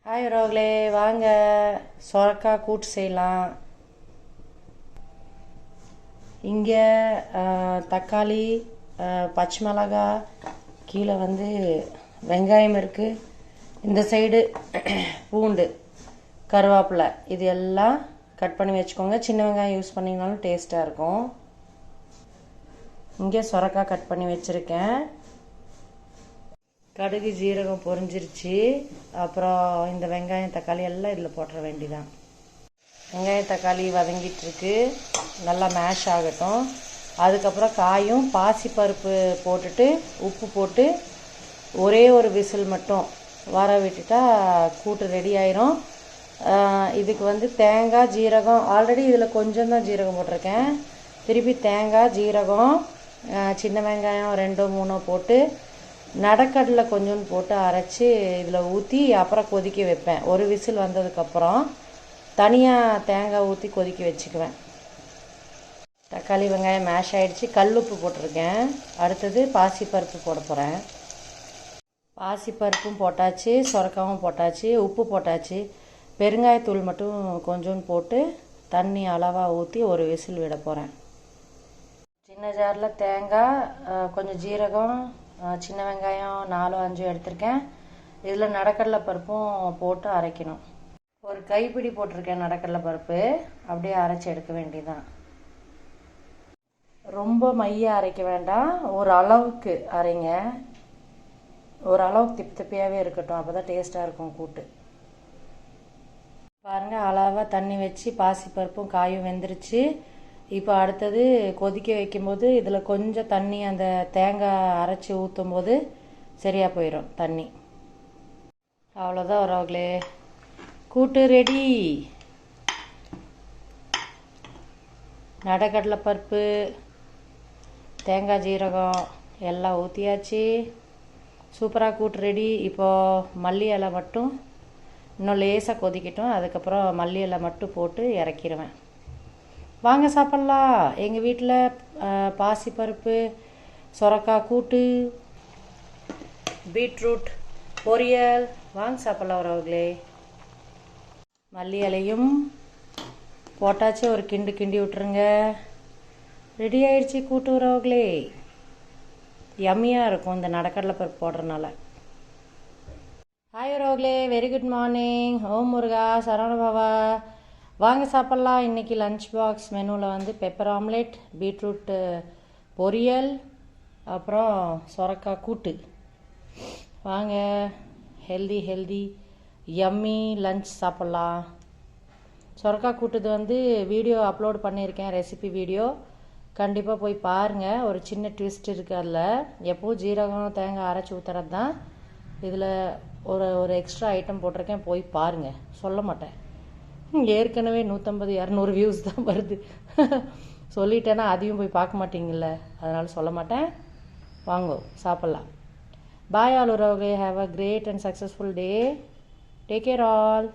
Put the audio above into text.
Hi உறவுகளே, வாங்க சொரக்காய் கூட்டு செய்யலாம். இங்கே தக்காளி, பச்சை மிளகாய், கீழே வெங்காயம் இருக்குது. இந்த சைடு பூண்டு, கருவேப்பிலை, இது எல்லாம் கட் பண்ணி வச்சுக்கோங்க. சின்ன வெங்காயம் யூஸ் பண்ணிங்கனாலும் டேஸ்ட்டாக இருக்கும். இங்கே சொரக்காய் கட் பண்ணி வச்சுருக்கேன். கடுகு ஜீரகம் பொரிஞ்சிருச்சு. அப்புறம் இந்த வெங்காயம் தக்காளி எல்லாம் இதில் போட்டுற வேண்டிதான். வெங்காயம் தக்காளி வதங்கிட்டுருக்கு, நல்லா மேஷ் ஆகட்டும். அதுக்கப்புறம் காயும் பாசிப்பருப்பு போட்டுட்டு உப்பு போட்டு ஒரே ஒரு விசில் மட்டும் வர விட்டுட்டா கூட்டு ரெடி ஆயிரும். இதுக்கு தேங்காய் ஜீரகம், ஆல்ரெடி இதில் கொஞ்சம் தான் ஜீரகம் போட்டிருக்கேன். திருப்பி தேங்காய் ஜீரகம், சின்ன வெங்காயம் 2-3 போட்டு நடக்கடலை கொஞ்சம் போட்டு அரைச்சி இதில் ஊற்றி அப்புறம் கொதிக்க வைப்பேன். ஒரு விசில் வந்ததுக்கப்புறம் தனியாக தேங்காய் ஊற்றி கொதிக்க வச்சுக்குவேன். தக்காளி வெங்காயம் மேஷ் ஆகிடுச்சு. கல்லுப்பு போட்டிருக்கேன். அடுத்தது பாசிப்பருப்பு போட போகிறேன். பாசிப்பருப்பும் போட்டாச்சு, சொரக்காவும் போட்டாச்சு, உப்பு போட்டாச்சு. பெருங்காயத்தூள் மட்டும் கொஞ்சம் போட்டு தண்ணி அளவாக ஊற்றி ஒரு விசில் விட போகிறேன். சின்ன ஜாரில் தேங்காய், கொஞ்சம் ஜீரகம், சின்ன வெங்காயம் 4-5 எடுத்திருக்கேன். இதில் நடக்கடலை பருப்பும் போட்டு அரைக்கணும். ஒரு கைப்பிடி போட்டிருக்கேன் நடக்கடலை பருப்பு. அப்படியே அரைச்சி எடுக்க வேண்டியதான். ரொம்ப மைய அரைக்க வேண்டாம், ஒரு அளவுக்கு அரைங்க. ஒரு அளவுக்கு திப்பி திப்பியாகவே இருக்கட்டும், அப்போ தான் டேஸ்ட்டாக இருக்கும் கூட்டு. பாருங்கள், அளவாக தண்ணி வச்சு பாசிப்பருப்பும் காயும் வெந்துருச்சு. இப்போ அடுத்தது கொதிக்க வைக்கும்போது இதில் கொஞ்சம் தண்ணி அந்த தேங்காய் அரைச்சி ஊற்றும் போது சரியாக போயிடும் தண்ணி. அவ்வளோதான் உறவுகளே, கூட்டு ரெடி. நடக்கடலை பருப்பு, தேங்காய் ஜீரகம் எல்லாம் ஊற்றியாச்சு. சூப்பராக கூட்டு ரெடி. இப்போது மல்லி இலை மட்டும் இன்னும் லேசாக கொதிக்கட்டும். அதுக்கப்புறம் மல்லி இலை மட்டும் போட்டு இறக்கிடுவேன். வாங்க சாப்பிட்லாம். எங்கள் வீட்டில் பாசிப்பருப்பு, சொரக்காய் கூட்டு, பீட்ரூட் பொரியல். வாங்க சாப்பிட்லாம் உறவுகளே. மல்லி இலையும் போட்டாச்சு, ஒரு கிண்டு கிண்டி விட்டுருங்க. ரெடி ஆயிடுச்சு கூட்டு உறவுகளே. யம்மியாக இருக்கும் இந்த நடக்கடலை பருப்பு போடுறதுனால. ஹாய் உறவுகளே, வெரி குட் மார்னிங். ஓம் முருகா சரவண பவா. வாங்க சாப்பிட்லாம். இன்றைக்கி லஞ்ச் பாக்ஸ் மெனுவில் பெப்பர் ஆம்லெட், பீட்ரூட் பொரியல், அப்புறம் சொரக்காய் கூட்டு. வாங்க, ஹெல்தி யம்மி லஞ்ச் சாப்பிட்லாம். சொரக்காய் கூட்டுது வீடியோ அப்லோட் பண்ணியிருக்கேன், ரெசிபி வீடியோ. கண்டிப்பாக போய் பாருங்கள். ஒரு சின்ன ட்விஸ்ட் இருக்குது அதில். எப்போவும் ஜீரகம் தேங்காய் அரைச்சி ஊற்றுறது தான். இதில் ஒரு எக்ஸ்ட்ரா ஐட்டம் போட்டிருக்கேன், போய் பாருங்கள். சொல்ல மாட்டேன். ஏற்கனவே 150-200 வியூஸ் தான் வருது. சொல்லிட்டேன்னா அதையும் போய் பார்க்க மாட்டீங்கல்ல, அதனால் சொல்ல மாட்டேன். வாங்க சாப்பிட்லாம். பாய் ஆல் உறவுகளே. Have a great and successful day. Take care all.